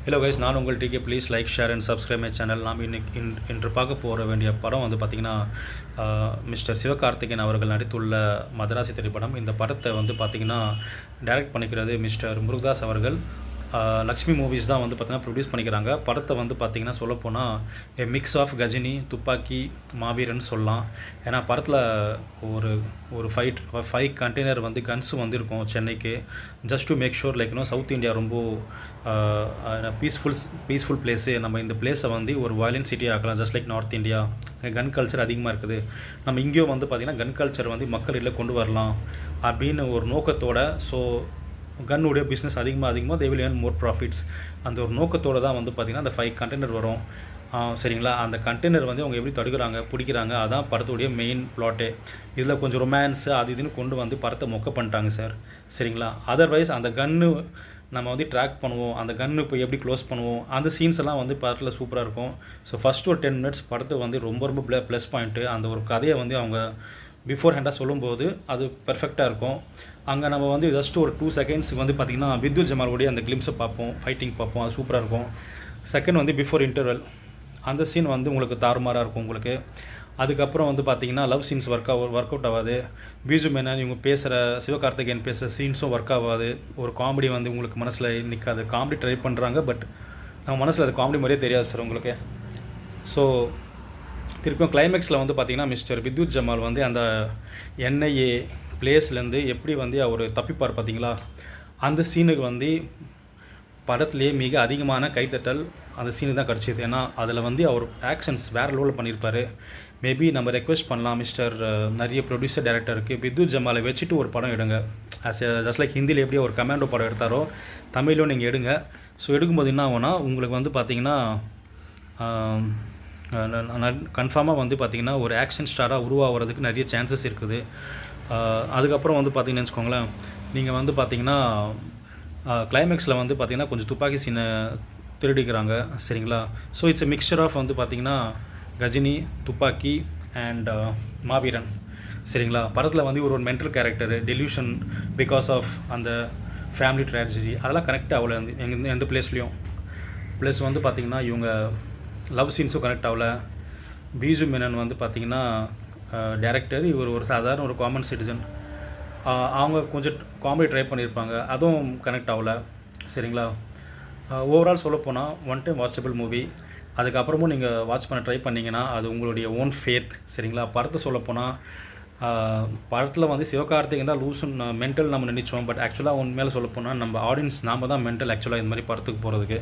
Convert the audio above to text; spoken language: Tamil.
ஹலோ கைஸ், நான் உங்கள் DK. Please like, share and subscribe my channel. நாம் இன்று பார்க்க போகிற வேண்டிய படம் வந்து பார்த்திங்கன்னா மிஸ்டர் சிவகார்த்திகேயன் அவர்கள் நடித்துள்ள மதராசி திரைப்படம். இந்த படத்தை வந்து பார்த்திங்கன்னா டைரக்ட் பண்ணிக்கிறது மிஸ்டர் முருகதாஸ் அவர்கள். லக்ஷ்மி மூவிஸ் தான் வந்து பார்த்திங்கன்னா ப்ரொடியூஸ் பண்ணிக்கிறாங்க. படத்தை வந்து பார்த்திங்கன்னா சொல்லப்போனால் ஏ மிக்ஸ் ஆஃப் கஜினி, துப்பாக்கி, மாவீரன் சொல்லலாம். ஏன்னா படத்தில் ஒரு ஃபைவ் கண்டெய்னர் வந்து கன்ஸ் வந்து இருக்கும் சென்னைக்கு. Just to make sure like South India ரொம்ப பீஸ்ஃபுல் பிளேஸு. நம்ம இந்த பிளேஸை வந்து ஒரு வயலண்ட் சிட்டி ஆக்கலாம், just like North India. Gun culture அதிகமாக இருக்குது. நம்ம இங்கேயும் வந்து பார்த்திங்கன்னா கன் கல்ச்சர் வந்து மக்களில் கொண்டு வரலாம் அப்படின்னு ஒரு நோக்கத்தோட. ஸோ கன்னுடைய பிஸ்னஸ் அதிகமாக they will earn more profits. அந்த ஒரு நோக்கத்தோடு தான் வந்து பார்த்திங்கன்னா அந்த 5 கண்டெய்னர் வரும். சரிங்களா? அந்த கண்டெய்னர் வந்து அவங்க எப்படி தடுக்கிறாங்க, பிடிக்கிறாங்க, அதான் படத்துடைய மெயின் ப்ளாட்டே. இதில் கொஞ்சம் ரொமான்ஸு அது இதுன்னு கொண்டு வந்து படத்தை மொக்க பண்ணிட்டாங்க சார். சரிங்களா? அதர்வைஸ் அந்த கன்று நம்ம வந்து ட்ராக் பண்ணுவோம், அந்த கன்று இப்போ எப்படி க்ளோஸ் பண்ணுவோம், அந்த சீன்ஸ் எல்லாம் வந்து படத்தில் சூப்பராக இருக்கும். ஸோ ஃபஸ்ட்டு ஒரு 10 மினிட்ஸ் படத்தை வந்து ரொம்ப ப்ளஸ் பாயிண்ட்டு. அந்த ஒரு கதையை வந்து அவங்க பிஃபோர் ஹேண்டாக சொல்லும்போது அது பெர்ஃபெக்டாக இருக்கும். அங்கே நம்ம வந்து ஜஸ்ட் ஒரு 2 செகண்ட்ஸுக்கு வந்து பார்த்திங்கன்னா வித்யுத் ஜமாலுடைய அந்த கிளிம்ஸை பார்ப்போம், ஃபைட்டிங் பார்ப்போம், அது சூப்பராக இருக்கும். செகண்ட் வந்து பிஃபோர் இன்டர்வல் அந்த சீன் வந்து உங்களுக்கு தாறுமாறாக இருக்கும் உங்களுக்கு. அதுக்கப்புறம் வந்து பார்த்திங்கன்னா லவ் சீன்ஸ் ஒர்க் அவுட் ஆகாது. பிஜு மேனன் இவங்க பேசுகிற, சிவகார்த்திகேயன் பேசுகிற சீன்ஸும் ஒர்க் ஆகாது. ஒரு காமெடி வந்து உங்களுக்கு மனசில் நிற்காது. காமெடி ட்ரை பண்ணுறாங்க, பட் நம்ம மனசில் அது காமெடி மாதிரியே தெரியாது சார் உங்களுக்கு. ஸோ திருப்பியும் கிளைமேக்ஸில் வந்து பார்த்திங்கன்னா மிஸ்டர் வித்யுத் ஜமால் வந்து அந்த என்ஐஏ பிளேஸ்லேருந்து எப்படி வந்து அவர் தப்பிப்பார் பார்த்தீங்களா? அந்த சீனுக்கு வந்து படத்துலேயே மிக அதிகமான கைத்தட்டல் அந்த சீனுக்கு தான் கிடச்சிது. ஏன்னா அதில் வந்து அவர் ஆக்ஷன்ஸ் வேறு லெவலில் பண்ணியிருப்பார். மேபி நம்ம ரெக்வெஸ்ட் பண்ணலாம் மிஸ்டர் நிறைய ப்ரொடியூசர் டைரக்டருக்கு, வித்யுத் ஜமாலை வச்சுட்டு ஒரு படம் எடுங்க. ஜஸ்ட் லைக் ஹிந்தியில் எப்படி ஒரு கமாண்டோ படம் எடுத்தாரோ தமிழிலும் நீங்கள் எடுங்க. ஸோ எடுக்கும்போது என்ன ஆகும்னா உங்களுக்கு வந்து பார்த்திங்கன்னா கன்ஃபார்மாக வந்து பார்த்திங்கன்னா ஒரு ஆக்ஷன் ஸ்டாராக உருவாகிறதுக்கு நிறைய சான்சஸ் இருக்குது. அதுக்கப்புறம் வந்து பார்த்திங்கன்னு வச்சுக்கோங்களேன், நீங்கள் வந்து பார்த்திங்கன்னா கிளைமேக்ஸில் வந்து பார்த்திங்கன்னா கொஞ்சம் துப்பாக்கி சீனை திருடிக்கிறாங்க. சரிங்களா? So it's a mixture of வந்து பார்த்திங்கன்னா கஜினி, துப்பாக்கி அண்ட் மாவீரன். சரிங்களா? படத்தில் வந்து ஒரு mental character, delusion because of அந்த ஃபேமிலி ட்ராஜடி, அதெல்லாம் கனெக்ட் ஆகலை எந்த பிளேஸ்லேயும். ப்ளஸ் வந்து பார்த்திங்கன்னா இவங்க லவ் சீன்ஸும் கனெக்ட் ஆகலை. பிஜு மேனன் வந்து பார்த்திங்கன்னா டேரக்டர், இவர் ஒரு சாதாரண ஒரு காமன் சிட்டிசன். அவங்க கொஞ்சம் காமெடி ட்ரை பண்ணியிருப்பாங்க, அதுவும் கனெக்ட் ஆகலை. சரிங்களா? ஓவரால் சொல்லப்போனால் ஒன் டைம் வாட்சபிள் மூவி. அதுக்கப்புறமும் நீங்கள் வாட்ச் பண்ண ட்ரை பண்ணிங்கன்னா அது உங்களுடைய ஓன் ஃபேத். சரிங்களா? படத்தை சொல்லப்போனால் படத்தில் வந்து சிவகார்த்திகேயன் தான் லூசுன்னு மென்டல் நம்ம நினச்சோம். பட் ஆக்சுவலாக உண்மையில சொல்லப்போனால் நம்ம ஆடியன்ஸ் நாம் தான் மென்டல் ஆக்சுவலாக இந்த மாதிரி படத்துக்கு போகிறதுக்கு.